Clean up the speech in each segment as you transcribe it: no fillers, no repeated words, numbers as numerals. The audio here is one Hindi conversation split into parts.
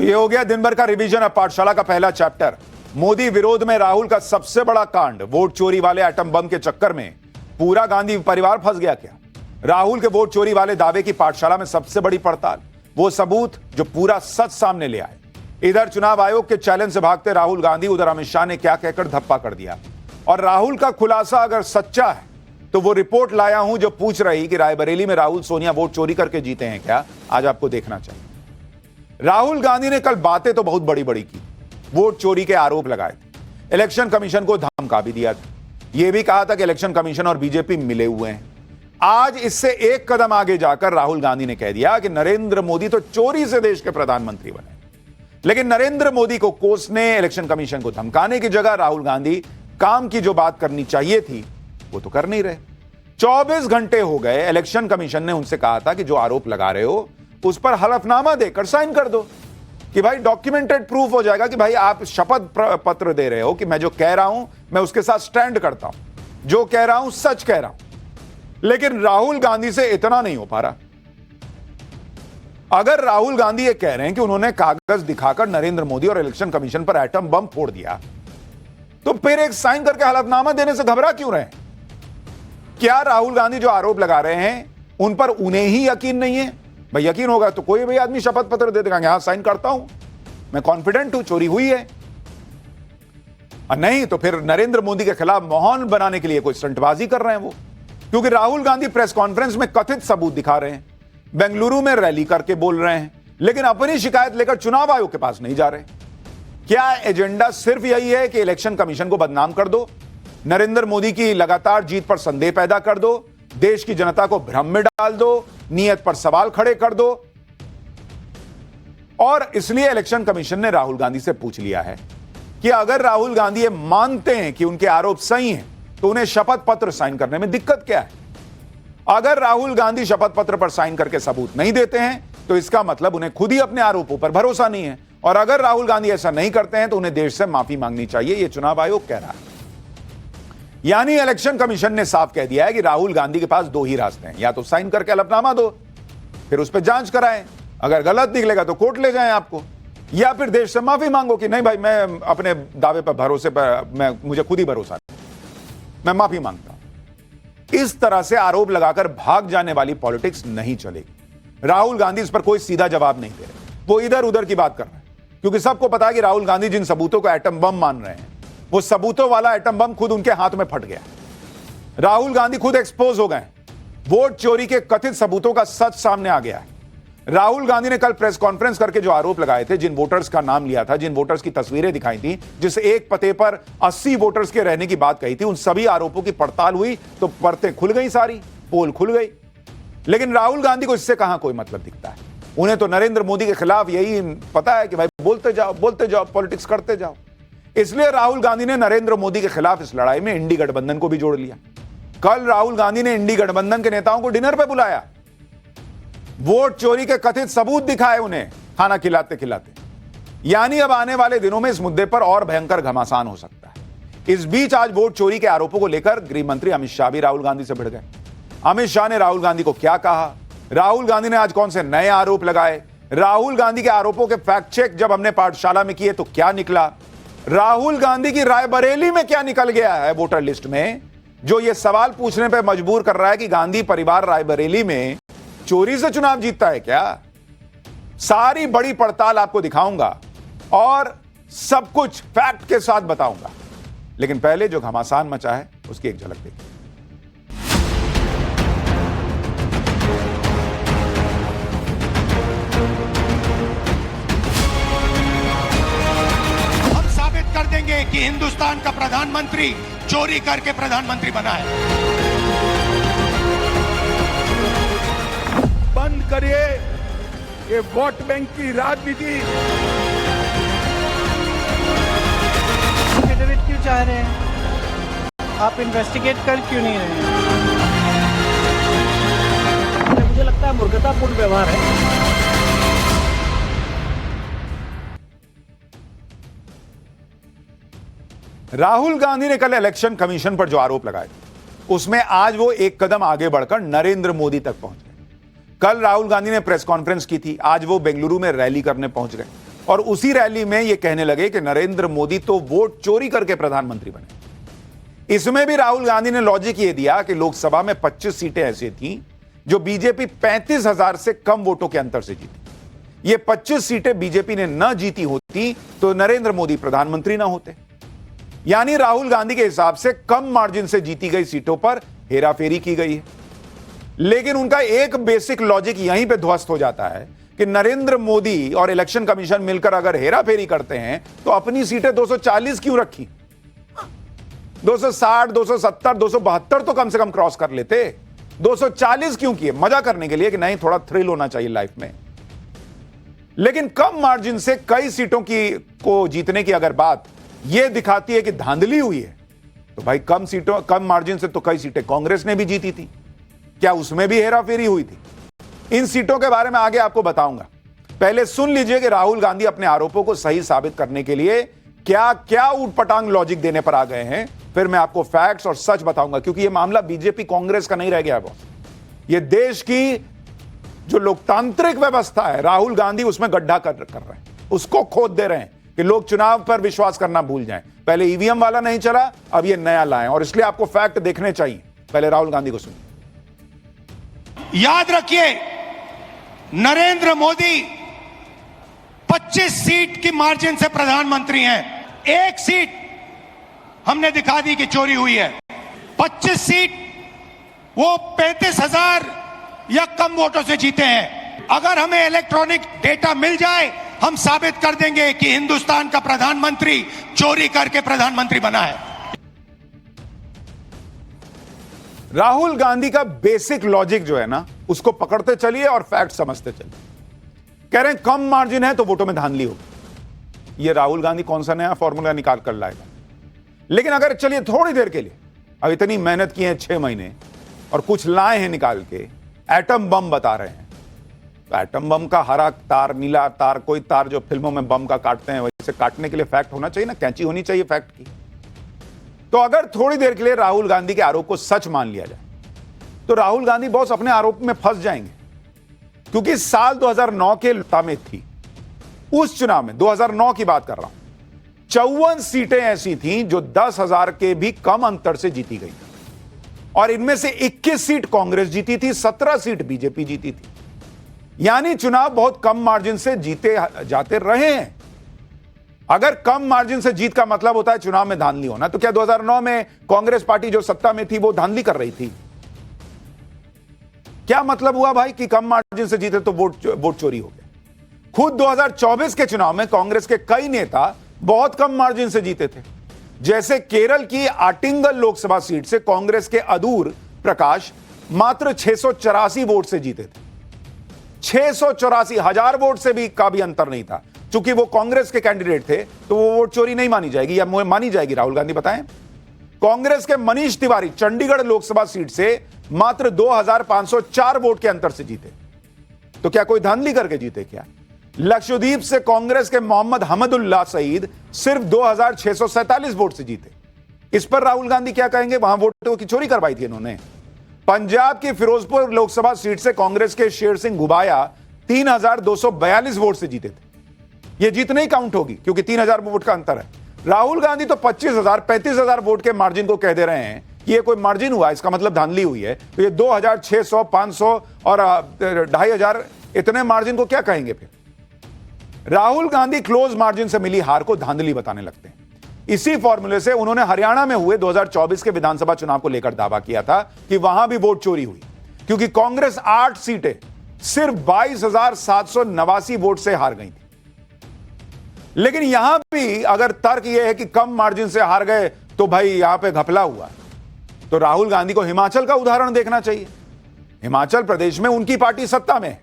तो ये हो गया दिन भर का रिवीजन। अब पाठशाला का पहला चैप्टर, मोदी विरोध में राहुल का सबसे बड़ा कांड। वोट चोरी वाले एटम बम के चक्कर में पूरा गांधी परिवार फंस गया क्या? राहुल के वोट चोरी वाले दावे की पाठशाला में सबसे बड़ी पड़ताल, वो सबूत जो पूरा सच सामने ले आए। इधर चुनाव आयोग के चैलेंज से भागते राहुल गांधी, उधर अमित शाह ने क्या कहकर धप्पा कर दिया। और राहुल का खुलासा अगर सच्चा है तो वो रिपोर्ट लाया हूं जो पूछ रही कि रायबरेली में राहुल सोनिया वोट चोरी करके जीते हैं क्या। आज आपको देखना चाहिए। राहुल गांधी ने कल बातें तो बहुत बड़ी बड़ी की, वोट चोरी के आरोप लगाए थे, इलेक्शन कमीशन को धमका भी दिया था, यह भी कहा था कि इलेक्शन कमीशन और बीजेपी मिले हुए हैं। आज इससे एक कदम आगे जाकर राहुल गांधी ने कह दिया कि नरेंद्र मोदी तो चोरी से देश के प्रधानमंत्री बने। लेकिन नरेंद्र मोदी को कोसने, इलेक्शन कमीशन को धमकाने की जगह राहुल गांधी काम की जो बात करनी चाहिए थी वो तो कर नहीं रहे। 24 घंटे हो गए, इलेक्शन कमीशन ने उनसे कहा था कि जो आरोप लगा रहे हो उस पर हलफनामा देकर साइन कर दो कि भाई डॉक्यूमेंटेड प्रूफ हो जाएगा कि भाई आप शपथ पत्र दे रहे हो कि मैं जो कह रहा हूं मैं उसके साथ स्टैंड करता हूं, जो कह रहा हूं सच कह रहा हूं। लेकिन राहुल गांधी से इतना नहीं हो पा रहा। अगर राहुल गांधी ये कह रहे हैं कि उन्होंने कागज दिखाकर नरेंद्र मोदी और इलेक्शन कमीशन पर एटम बम फोड़ दिया, तो फिर एक साइन करके हलफनामा देने से घबरा क्यों रहे? क्या राहुल गांधी जो आरोप लगा रहे हैं उन पर उन्हें ही यकीन नहीं है? भाई यकीन होगा तो कोई भी आदमी शपथ पत्र दे देगा, यहां साइन करता हूं, मैं कॉन्फिडेंट हूं चोरी हुई है। और नहीं तो फिर नरेंद्र मोदी के खिलाफ माहौल बनाने के लिए कोई स्टंटबाजी कर रहे हैं वो। क्योंकि राहुल गांधी प्रेस कॉन्फ्रेंस में कथित सबूत दिखा रहे हैं, बेंगलुरु में रैली करके बोल रहे हैं, लेकिन अपनी शिकायत लेकर चुनाव आयोग के पास नहीं जा रहे। क्या एजेंडा सिर्फ यही है कि इलेक्शन कमीशन को बदनाम कर दो, नरेंद्र मोदी की लगातार जीत पर संदेह पैदा कर दो, देश की जनता को भ्रम में डाल दो, नीयत पर सवाल खड़े कर दो? और इसलिए इलेक्शन कमीशन ने राहुल गांधी से पूछ लिया है कि अगर राहुल गांधी ये मानते हैं कि उनके आरोप सही हैं तो उन्हें शपथ पत्र साइन करने में दिक्कत क्या है? अगर राहुल गांधी शपथ पत्र पर साइन करके सबूत नहीं देते हैं तो इसका मतलब उन्हें खुद ही अपने आरोपों पर भरोसा नहीं है। और अगर राहुल गांधी ऐसा नहीं करते हैं तो उन्हें देश से माफी मांगनी चाहिए, यह चुनाव आयोग कह रहा है। यानी इलेक्शन कमीशन ने साफ कह दिया है कि राहुल गांधी के पास दो ही रास्ते हैं, या तो साइन करके हलफनामा दो, फिर उस पर जांच कराएं, अगर गलत निकलेगा तो कोर्ट ले जाएं आपको, या फिर देश से माफी मांगो कि नहीं भाई मैं अपने दावे पर भरोसे पर मुझे खुद ही भरोसा नहीं, मैं माफी मांगता हूं। इस तरह से आरोप लगाकर भाग जाने वाली पॉलिटिक्स नहीं चलेगी। राहुल गांधी इस पर कोई सीधा जवाब नहीं दे रहे, वो इधर उधर की बात कर रहे हैं, क्योंकि सबको पता है कि राहुल गांधी जिन सबूतों को एटम बम मान रहे हैं वो सबूतों वाला एटम बम खुद उनके हाथ में फट गया। राहुल गांधी खुद एक्सपोज हो गए, वोट चोरी के कथित सबूतों का सच सामने आ गया है। राहुल गांधी ने कल प्रेस कॉन्फ्रेंस करके जो आरोप लगाए थे, जिन वोटर्स का नाम लिया था, जिन वोटर्स की तस्वीरें दिखाई थी, जिस एक पते पर 80 वोटर्स के रहने की बात कही थी, उन सभी आरोपों की पड़ताल हुई तो परतें खुल गई, सारी पोल खुल गई। लेकिन राहुल गांधी को इससे कहां कोई मतलब दिखता है। उन्हें तो नरेंद्र मोदी के खिलाफ यही पता है कि भाई बोलते जाओ, पॉलिटिक्स करते जाओ। इसलिए राहुल गांधी ने नरेंद्र मोदी के खिलाफ इस लड़ाई में इंडी गठबंधन को भी जोड़ लिया। कल राहुल गांधी ने इंडी गठबंधन के नेताओं को डिनर पे बुलाया, वोट चोरी के कथित सबूत दिखाए उन्हें खाना खिलाते खिलाते। यानी अब आने वाले दिनों में इस मुद्दे पर और भयंकर घमासान हो सकता है। इस बीच आज वोट चोरी के आरोपों को लेकर गृह मंत्री अमित शाह भी राहुल गांधी से भिड़ गए। अमित शाह ने राहुल गांधी को क्या कहा, राहुल गांधी ने आज कौन से नए आरोप लगाए, राहुल गांधी के आरोपों के फैक्ट चेक जब हमने पाठशाला में किए तो क्या निकला, राहुल गांधी की रायबरेली में क्या निकल गया है वोटर लिस्ट में, जो यह सवाल पूछने पर मजबूर कर रहा है कि गांधी परिवार रायबरेली में चोरी से चुनाव जीतता है क्या। सारी बड़ी पड़ताल आपको दिखाऊंगा और सब कुछ फैक्ट के साथ बताऊंगा, लेकिन पहले जो घमासान मचा है उसकी एक झलक देखिए। कर देंगे कि हिंदुस्तान का प्रधानमंत्री चोरी करके प्रधानमंत्री बना है। बंद करिए ये वोट बैंक की राजनीति। क्यों चाह रहे हैं आप, इन्वेस्टिगेट कर क्यों नहीं रहे हैं? मुझे लगता है मूर्खतापूर्ण व्यवहार है। राहुल गांधी ने कल इलेक्शन कमीशन पर जो आरोप लगाए उसमें आज वो एक कदम आगे बढ़कर नरेंद्र मोदी तक पहुंच गए। कल राहुल गांधी ने प्रेस कॉन्फ्रेंस की थी, आज वो बेंगलुरु में रैली करने पहुंच गए। और उसी रैली में ये कहने लगे कि नरेंद्र मोदी तो वोट चोरी करके प्रधानमंत्री बने। इसमें भी राहुल गांधी ने लॉजिक ये दिया कि लोकसभा में 25 सीटें ऐसी थीं जो बीजेपी 35,000 से कम वोटों के अंतर से जीती। ये 25 सीटें बीजेपी ने न जीती होती तो नरेंद्र मोदी प्रधानमंत्री ना होते। यानी राहुल गांधी के हिसाब से कम मार्जिन से जीती गई सीटों पर हेराफेरी की गई है। लेकिन उनका एक बेसिक लॉजिक यहीं पे ध्वस्त हो जाता है कि नरेंद्र मोदी और इलेक्शन कमीशन मिलकर अगर हेराफेरी करते हैं तो अपनी सीटें 240 क्यों रखी? 260, 270, 272 तो कम से कम क्रॉस कर लेते। 240 क्यों किए? मजा करने के लिए कि नहीं, थोड़ा थ्रिल होना चाहिए लाइफ में। लेकिन कम मार्जिन से कई सीटों को जीतने की अगर बात यह दिखाती है कि धांधली हुई है, तो भाई कम मार्जिन से तो कई सीटें कांग्रेस ने भी जीती थी। क्या उसमें भी हेराफेरी हुई थी? इन सीटों के बारे में आगे आपको बताऊंगा। पहले सुन लीजिए कि राहुल गांधी अपने आरोपों को सही साबित करने के लिए क्या क्या ऊटपटांग लॉजिक देने पर आ गए हैं। फिर मैं आपको फैक्ट्स और सच बताऊंगा, क्योंकि यह मामला बीजेपी कांग्रेस का नहीं रह गया बॉस। यह देश की जो लोकतांत्रिक व्यवस्था है, राहुल गांधी उसमें गड्ढा कर रहे हैं, उसको खोद दे रहे हैं कि लोग चुनाव पर विश्वास करना भूल जाएं। पहले ईवीएम वाला नहीं चला, अब यह नया लाएं, और इसलिए आपको फैक्ट देखने चाहिए। पहले राहुल गांधी को सुनिए। याद रखिए, नरेंद्र मोदी 25 सीट की मार्जिन से प्रधानमंत्री हैं। एक सीट हमने दिखा दी कि चोरी हुई है। 25 सीट वो 35,000 या कम वोटों से जीते हैं। अगर हमें इलेक्ट्रॉनिक डेटा मिल जाए, हम साबित कर देंगे कि हिंदुस्तान का प्रधानमंत्री चोरी करके प्रधानमंत्री बना है। राहुल गांधी का बेसिक लॉजिक जो है ना, उसको पकड़ते चलिए और फैक्ट समझते चलिए। कह रहे हैं कम मार्जिन है तो वोटों में धांधली होगी। ये राहुल गांधी कौन सा नया फॉर्मूला निकाल कर लाएगा? लेकिन अगर चलिए थोड़ी देर के लिए, अब इतनी मेहनत की है 6 महीने और कुछ लाए हैं निकाल के, एटम बम बता रहे हैं, तो एटम बम का हरा तार, नीला तार, कोई तार जो फिल्मों में बम का काटते हैं वैसे काटने के लिए फैक्ट होना चाहिए ना, कैंची होनी चाहिए फैक्ट की। तो अगर थोड़ी देर के लिए राहुल गांधी के आरोप को सच मान लिया जाए तो राहुल गांधी बॉस अपने आरोप में फंस जाएंगे, क्योंकि साल 2009 के लता में थी, उस चुनाव में 2009 की बात कर रहा हूं, 54 सीटें ऐसी थीं जो 10,000 के भी कम अंतर से जीती गई और इनमें से 21 सीट कांग्रेस जीती थी, 17 सीट बीजेपी जीती थी। यानी चुनाव बहुत कम मार्जिन से जीते जाते रहे हैं। अगर कम मार्जिन से जीत का मतलब होता है चुनाव में धांधली होना, तो क्या 2009 में कांग्रेस पार्टी जो सत्ता में थी वो धांधली कर रही थी? क्या मतलब हुआ भाई कि कम मार्जिन से जीते तो वोट चोरी हो गया? खुद 2024 के चुनाव में कांग्रेस के कई नेता बहुत कम मार्जिन से जीते थे। जैसे केरल की आटिंगल लोकसभा सीट से कांग्रेस के अदूर प्रकाश मात्र 684 वोट से जीते थे। 684, 1000 वोट से भी का भी अंतर नहीं था। चूंकि वो कांग्रेस के कैंडिडेट थे तो वो वोट चोरी नहीं मानी जाएगी, या मानी जाएगी? राहुल गांधी बताएं। कांग्रेस के मनीष तिवारी चंडीगढ़ लोकसभा सीट से मात्र 2504 वोट के अंतर से जीते, तो क्या कोई धांधली करके जीते क्या? लक्षद्वीप से कांग्रेस के मोहम्मद हमदुल्लाह सईद सिर्फ 2647 वोट से जीते। इस पर राहुल गांधी क्या कहेंगे? वहां वोटों की चोरी करवाई थी इन्होंने। पंजाब की फिरोजपुर लोकसभा सीट से कांग्रेस के शेर सिंह घुबाया 3242 वोट से जीते थे। यह जीत नहीं काउंट होगी क्योंकि 3000 वोट का अंतर है। राहुल गांधी तो 25,000 35,000 वोट के मार्जिन को कह दे रहे हैं कि ये कोई मार्जिन हुआ, इसका मतलब धांधली हुई है। तो ये 2600, 500 और 2500 इतने मार्जिन को क्या कहेंगे फिर? राहुल गांधी क्लोज मार्जिन से मिली हार को धांधली बताने लगते हैं। इसी फॉर्मूले से उन्होंने हरियाणा में हुए 2024 के विधानसभा चुनाव को लेकर दावा किया था कि वहां भी वोट चोरी हुई, क्योंकि कांग्रेस 8 सीटें सिर्फ 22,789 वोट से हार गई थी। लेकिन यहां भी अगर तर्क यह है कि कम मार्जिन से हार गए तो भाई यहां पे घपला हुआ, तो राहुल गांधी को हिमाचल का उदाहरण देखना चाहिए। हिमाचल प्रदेश में उनकी पार्टी सत्ता में है।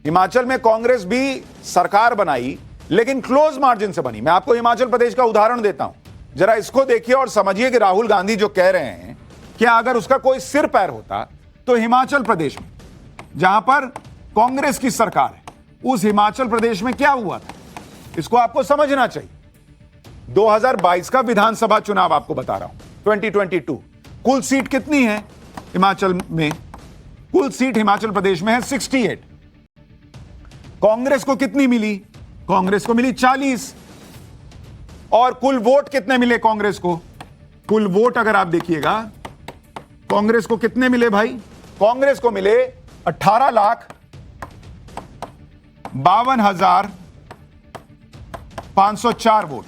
हिमाचल में कांग्रेस भी सरकार बनाई लेकिन क्लोज मार्जिन से बनी। मैं आपको हिमाचल प्रदेश का उदाहरण देता हूं, जरा इसको देखिए और समझिए कि राहुल गांधी जो कह रहे हैं, क्या अगर उसका कोई सिर पैर होता तो हिमाचल प्रदेश में जहां पर कांग्रेस की सरकार है, उस हिमाचल प्रदेश में क्या हुआ था, इसको आपको समझना चाहिए। 2022 का विधानसभा चुनाव आपको बता रहा हूं, 2022। कुल सीट कितनी है हिमाचल में? कुल सीट हिमाचल प्रदेश में है 68। कांग्रेस को कितनी मिली? कांग्रेस को मिली 40। और कुल वोट कितने मिले कांग्रेस को? कुल वोट अगर आप देखिएगा, कांग्रेस को कितने मिले भाई? कांग्रेस को मिले 18,52,504 वोट।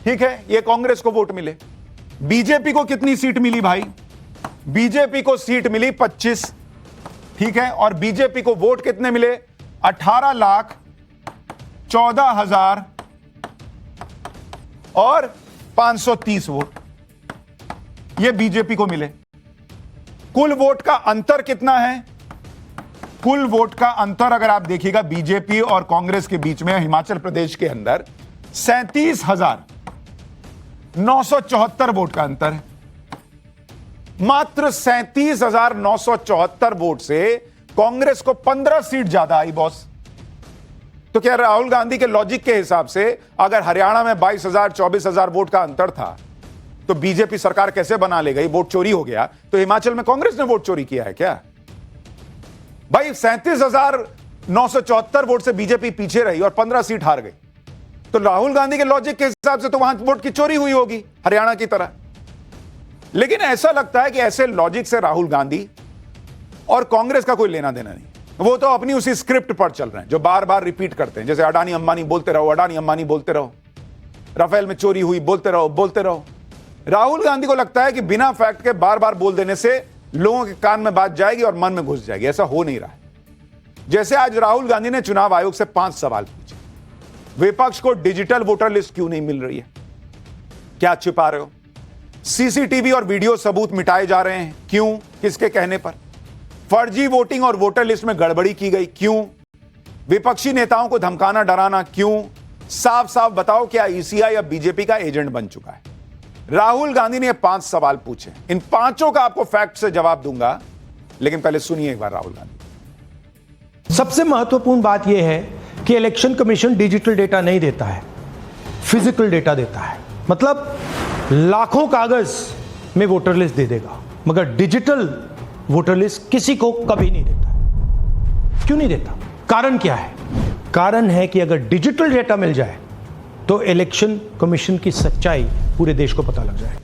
ठीक है, ये कांग्रेस को वोट मिले। बीजेपी को कितनी सीट मिली भाई? बीजेपी को सीट मिली 25। ठीक है, और बीजेपी को वोट कितने मिले? 18,14,000 और 530 वोट ये बीजेपी को मिले। कुल वोट का अंतर कितना है? कुल वोट का अंतर अगर आप देखिएगा बीजेपी और कांग्रेस के बीच में हिमाचल प्रदेश के अंदर 37,974 वोट का अंतर है। मात्र 37,974 वोट से कांग्रेस को 15 सीट ज्यादा आई बॉस। तो क्या राहुल गांधी के लॉजिक के हिसाब से अगर हरियाणा में 22,000 24,000 वोट का अंतर था तो बीजेपी सरकार कैसे बना ले गई? वोट चोरी हो गया तो हिमाचल में कांग्रेस ने वोट चोरी किया है क्या भाई? 37,974 वोट से बीजेपी पीछे रही और 15 सीट हार गई। तो राहुल गांधी के लॉजिक के हिसाब से तो वहां वोट की चोरी हुई होगी हरियाणा की तरह। लेकिन ऐसा लगता है कि ऐसे लॉजिक से राहुल गांधी और कांग्रेस का कोई लेना देना नहीं। वो तो अपनी उसी स्क्रिप्ट पर चल रहे हैं जो बार बार रिपीट करते हैं, जैसे अडानी अंबानी बोलते रहो, अडानी अंबानी बोलते रहो, राफेल में चोरी हुई बोलते रहो बोलते रहो। राहुल गांधी को लगता है कि बिना फैक्ट के बार बार बोल देने से लोगों के कान में बात जाएगी और मन में घुस जाएगी। ऐसा हो नहीं रहा है। जैसे आज राहुल गांधी ने चुनाव आयोग से 5 सवाल पूछे। विपक्ष को डिजिटल वोटर लिस्ट क्यों नहीं मिल रही है? क्या छिपा रहे हो? सीसीटीवी और वीडियो सबूत मिटाए जा रहे हैं, क्यों? किसके कहने पर? फर्जी वोटिंग और वोटर लिस्ट में गड़बड़ी की गई, क्यों? विपक्षी नेताओं को धमकाना डराना क्यों? साफ साफ बताओ, क्या ईसीआई अब बीजेपी का एजेंट बन चुका है? राहुल गांधी ने 5 सवाल पूछे। इन 5 का आपको फैक्ट से जवाब दूंगा, लेकिन पहले सुनिए एक बार राहुल गांधी। सबसे महत्वपूर्ण बात यह है कि इलेक्शन कमीशन डिजिटल डेटा नहीं देता है, फिजिकल डेटा देता है। मतलब लाखों कागज में वोटर लिस्ट दे देगा, मगर डिजिटल वोटर लिस्ट किसी को कभी नहीं देता है। क्यों नहीं देता? कारण क्या है? कारण है कि अगर डिजिटल डेटा मिल जाए तो इलेक्शन कमीशन की सच्चाई पूरे देश को पता लग जाए।